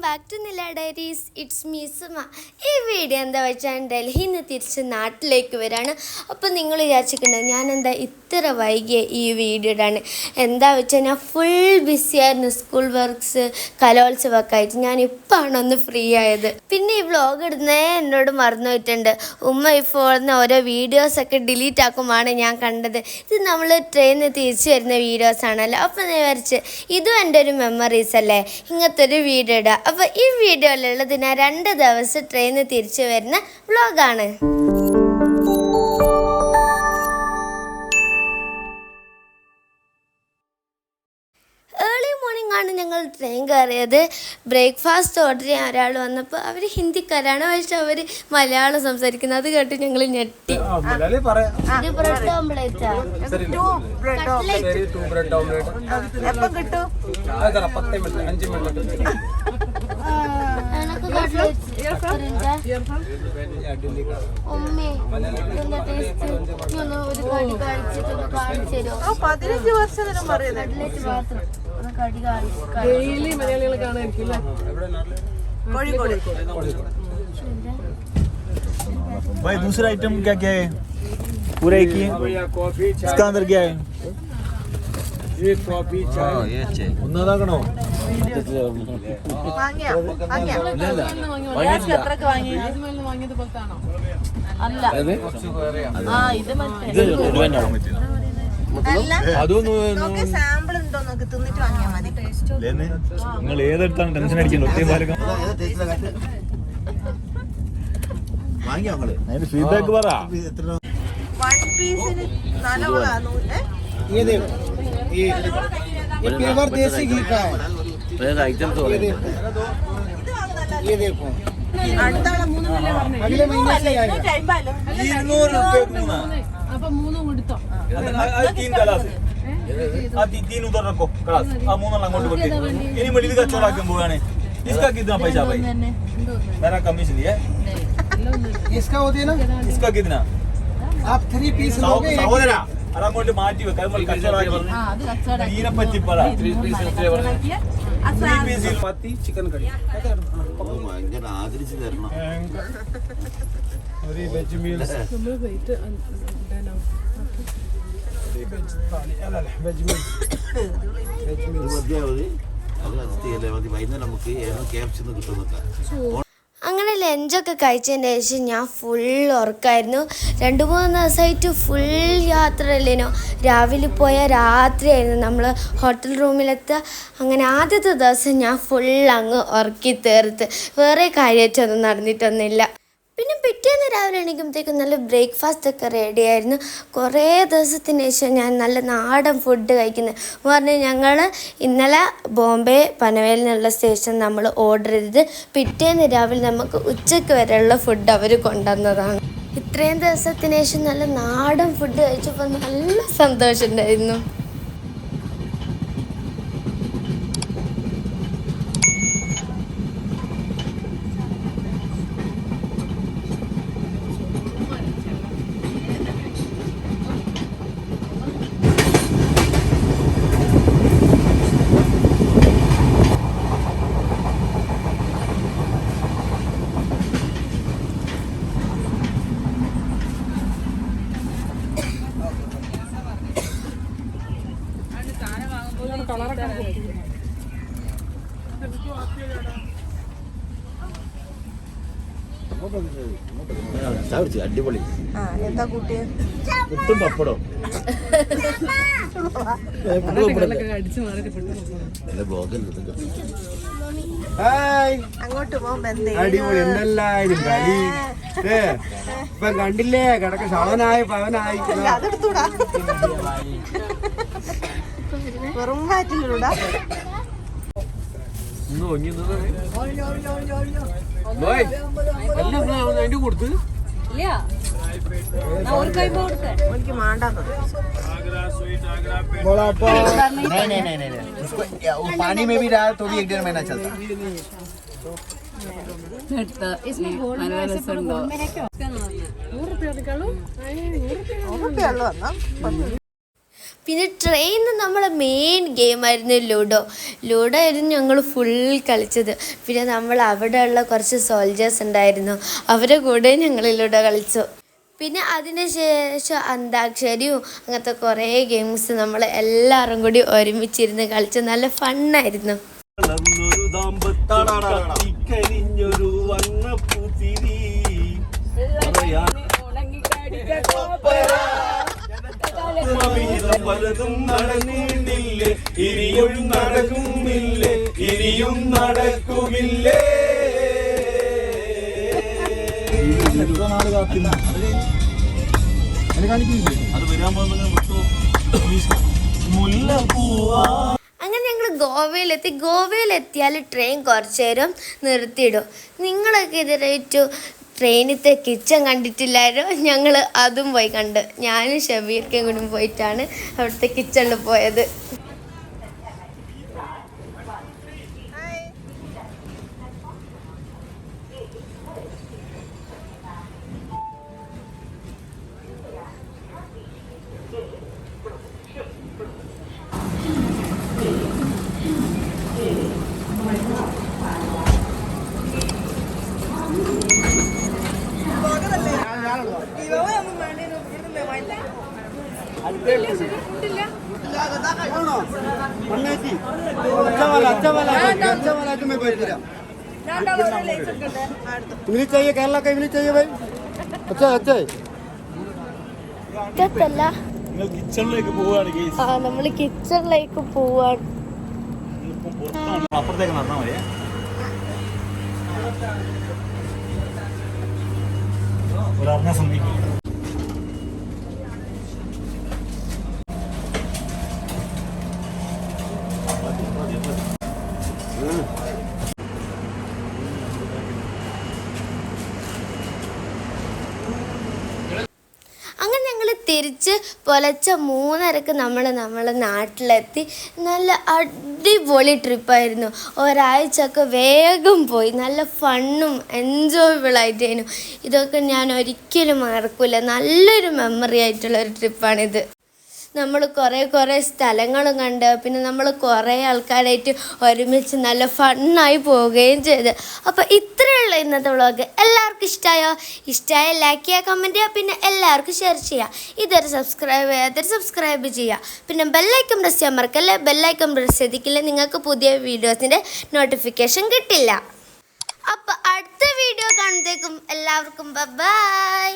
Back to നില diaries. It's me Suma. ഈ video എന്താ വെച്ചാൽ ഡൽഹിയിൽ നിന്ന് തിരിച്ച് നാട്ടിലേക്ക് വരാണ്. അപ്പോൾ നിങ്ങൾ വിചാരിച്ചിട്ടുണ്ടാവും ഞാൻ എന്താ ഇത്ര വൈകിയ ഈ വീഡിയോ ഇടാണ്. എന്താ വെച്ചാൽ ഞാൻ ഫുൾ ബിസിയായിരുന്നു. സ്കൂൾ വർക്ക്സ് കലോത്സവമൊക്കെ ആയിട്ട് ഞാനിപ്പോഴാണ് ഒന്ന് ഫ്രീ ആയത്. പിന്നെ ഈ വ്ളോഗ് ഇടുന്നേ എന്നോട് മറന്നു പോയിട്ടുണ്ട്. ഉമ്മ ഇപ്പോൾ ഓരോ വീഡിയോസൊക്കെ ഡിലീറ്റ് ആക്കുമ്പോൾ ഞാൻ കണ്ടത് ഇത് നമ്മൾ ട്രെയിനിൽ തിരിച്ചു വരുന്ന വീഡിയോസാണല്ലോ. അപ്പോൾ ഞാൻ വിചാരിച്ച് ഇതും എൻ്റെ ഒരു മെമ്മറീസ് അല്ലേ, ഇങ്ങനത്തെ ഒരു വീഡിയോ ഇടുക. അപ്പോൾ ഈ വീഡിയോയിലുള്ളത് ഞാൻ 2 ദിവസം ട്രെയിനിൽ തിരിച്ചു വരുന്ന വ്ളോഗാണ്. ആണ് ഞങ്ങൾ ട്രെയിൻ കയറിയത്. ബ്രേക്ക്ഫാസ്റ്റ് ഓർഡർ ചെയ്യാൻ ഒരാൾ വന്നപ്പോൾ അവർ ഹിന്ദിക്കാരാണ്, പക്ഷെ അവർ മലയാളം സംസാരിക്കുന്നത്. അത് കേട്ട് ഞങ്ങൾ ഞെട്ടി. ബ്രെഡ് ഓംലേറ്റാ ഡെയിലി മലയാളികൾ കാണാനിരിക്കും. भाई दूसरा आइटम क्या क्या है? पूरा एक ही है? इसका अंदर क्या है? ये कॉफी चाय ये चाय ഒന്നതാകണോ? വാങ്ങിയത് പോലത്താണോ? അല്ല, നിങ്ങൾ ഏതെടുത്താണ് ടെൻഷൻ അടിക്കുന്നത്? അതിന് ഫീഡ്ബാക്ക് പറ. ये प्योर देसी घी का है। आइटम तो ये देखो अगले महीने से आएगा। 200 रुपए അപ്പൊ 3 കൊടുത്തോ? 3 കലാസ് ആ 3 उधर रखो कलास आ 3 അങ്ങോട്ട് വെക്ക്. ഇനി വെളിയിൽ കച്ചവടാക്കാൻ പോവാണ്. इसका कितना पैसा भाई? मेरा कमीशन है। इसका होते ना, इसका कितना? आप 3 पीस लोगे। സഹോദരാ അതങ്ങോട്ട് മാറ്റി വെക്കാം. ഇതിനെ പറ്റി പറ. 3 പീസിൽ പത്തി ചിക്കൻ കറി ഭയങ്കര ആദരിച്ചു തരണം. ഒരു veg meals wait veg meals മതിയാവതി അത് അസ്ഥിയല്ലേ മതി. വൈകുന്നേരം നമുക്ക് ക്യാപ്സിന്ന് കിട്ടുന്നൊക്കെ. അങ്ങനെ ലഞ്ചൊക്കെ കഴിച്ചതിന് ശേഷം ഞാൻ ഫുൾ ഉറക്കമായിരുന്നു. 2-3 ദിവസമായിട്ട് ഫുൾ യാത്രയല്ലേനോ. രാവിലെ പോയാൽ രാത്രിയായിരുന്നു നമ്മൾ ഹോട്ടൽ റൂമിലെത്തുക. അങ്ങനെ ആദ്യത്തെ ദിവസം ഞാൻ ഫുൾ അങ്ങ് ഉറക്കി തീർത്ത്. വേറെ കാര്യമായിട്ടൊന്നും നടന്നിട്ടൊന്നുമില്ല. പിന്നെ പിറ്റേന്ന് രാവിലെ എണീക്കുമ്പോഴത്തേക്കും നല്ല ബ്രേക്ക്ഫാസ്റ്റൊക്കെ റെഡി ആയിരുന്നു. കുറേ ദിവസത്തിന് ശേഷം ഞാൻ നല്ല നാടൻ ഫുഡ് കഴിക്കുന്നത്. എന്ന് പറഞ്ഞാൽ ഞങ്ങൾ ഇന്നലെ ബോംബെ പനവേലിൽ നിന്നുള്ള സ്റ്റേഷൻ നമ്മൾ ഓർഡർ ചെയ്തത് പിറ്റേന്ന് രാവിലെ നമുക്ക് ഉച്ചയ്ക്ക് വരെയുള്ള ഫുഡ് അവർ കൊണ്ടുവന്നതാണ്. ഇത്രയും ദിവസത്തിന് ശേഷം നല്ല നാടൻ ഫുഡ് കഴിച്ചപ്പോൾ നല്ല സന്തോഷമുണ്ടായിരുന്നു. അടിപൊളി. എന്താ കൂട്ടിയ പുട്ടും പപ്പടം. അടിച്ചു മാറി അങ്ങോട്ട് പോകുമ്പോ അടിപൊളി എന്തെല്ലാരും കളി. ഇപ്പൊ കണ്ടില്ലേ കിടക്ക ശവനായി പവനായി. അതെടുത്തൂടാ, വെറും കാറ്റിലൂടാ. അതിന്റെ കൊടുത്ത് എനിക്ക് മാണ്ടാത്തത്. नहीं उसको पानी में भी डाल तो भी 1-1.5 महीना चलता. इसमें गोल्ड में ऐसे पूरा गोल्ड में है क्या? 100 रुपया निकालो. 100 रुपया എന്നാ പിന്നെ ട്രെയിനിൽ നമ്മളെ മെയിൻ ഗെയിമായിരുന്നു ലൂഡോ ആയിരുന്നു ഞങ്ങൾ ഫുൾ കളിച്ചത്. പിന്നെ നമ്മൾ അവിടെയുള്ള കുറച്ച് സോൾജേഴ്സ് ഉണ്ടായിരുന്നു, അവരുടെ കൂടെ ഞങ്ങൾ ലൂഡോ കളിച്ചു. പിന്നെ അതിന് ശേഷം അന്താക്ഷരിയും അങ്ങനത്തെ കുറേ ഗെയിംസ് നമ്മൾ എല്ലാവരും കൂടി ഒരുമിച്ചിരുന്ന് കളിച്ച് നല്ല ഫണ്ണായിരുന്നു. കരിഞ്ഞൊരു വണ്ണപ്പൂത്തിരി പലതും നടന്നില്ലേ, ഇനിയും നടക്കുന്നില്ലേ, ഇനിയും നടക്കുമില്ലേ. അത് വരാൻ പോകുന്ന മുല്ലപ്പൂവാ. അങ്ങനെ ഞങ്ങൾ ഗോവയിലെത്തിയാൽ ട്രെയിൻ കുറച്ച് നേരം നിർത്തിയിടും. നിങ്ങളൊക്കെ ഇതുവരെയായിട്ട് ട്രെയിനിലത്തെ കിച്ചൺ കണ്ടിട്ടില്ലായിരുന്നു. ഞങ്ങൾ അതും പോയി കണ്ട്. ഞാനും ഷബീർക്കും കൂടി പോയിട്ടാണ് അവിടുത്തെ കിച്ചണിൽ പോയത്. इंग्लिश चाहिए, केरला का इंग्लिश चाहिए भाई. अच्छा अच्छा നിങ്ങൾ കിച്ചണിലേക്ക് പോവുകയാണ് ഗൈസ്. നമ്മൾ കിച്ചണിലേക്ക് പോവാണ്. അപ്പുറത്തേക്ക് നടന്നാൽ മതിയേ. ഒരറിഞ്ഞ സന്ധിക്കും. അങ്ങനെ ഞങ്ങൾ തിരിച്ച് പുലർച്ചെ 3:30 നമ്മളെ നാട്ടിലെത്തി. നല്ല അടിപൊളി ട്രിപ്പായിരുന്നു. ഒരാഴ്ചയൊക്കെ വേഗം പോയി. നല്ല ഫണ്ണും എൻജോയബിളായിട്ടായിരുന്നു. ഇതൊക്കെ ഞാൻ ഒരിക്കലും മറക്കില്ല. നല്ലൊരു മെമ്മറി ആയിട്ടുള്ളൊരു ട്രിപ്പാണിത്. നമ്മൾ കുറേ സ്ഥലങ്ങളും കണ്ട് പിന്നെ നമ്മൾ കുറേ ആൾക്കാരായിട്ട് ഒരുമിച്ച് നല്ല ഫണ്ണായി പോവുകയും ചെയ്ത്. അപ്പോൾ ഇത്രയുള്ള ഇന്നത്തെ വ്ളോഗ് എല്ലാവർക്കും ഇഷ്ടമായ ലൈക്ക് ചെയ്യുക, കമൻറ്റ് ചെയ്യുക, പിന്നെ എല്ലാവർക്കും ഷെയർ ചെയ്യുക. ഇതൊരു സബ്സ്ക്രൈബ് ചെയ്യുക. പിന്നെ ബെല്ലൈക്കൺ പ്രസ് ചെയ്യാൻ മറക്കല്ലേ. ബെല്ലൈക്കൺ പ്രസ് ചെയ്തിട്ടില്ല നിങ്ങൾക്ക് പുതിയ വീഡിയോസിൻ്റെ നോട്ടിഫിക്കേഷൻ കിട്ടില്ല. അപ്പോൾ അടുത്ത വീഡിയോ കാണുമ്പോഴത്തേക്കും എല്ലാവർക്കും ബൈ.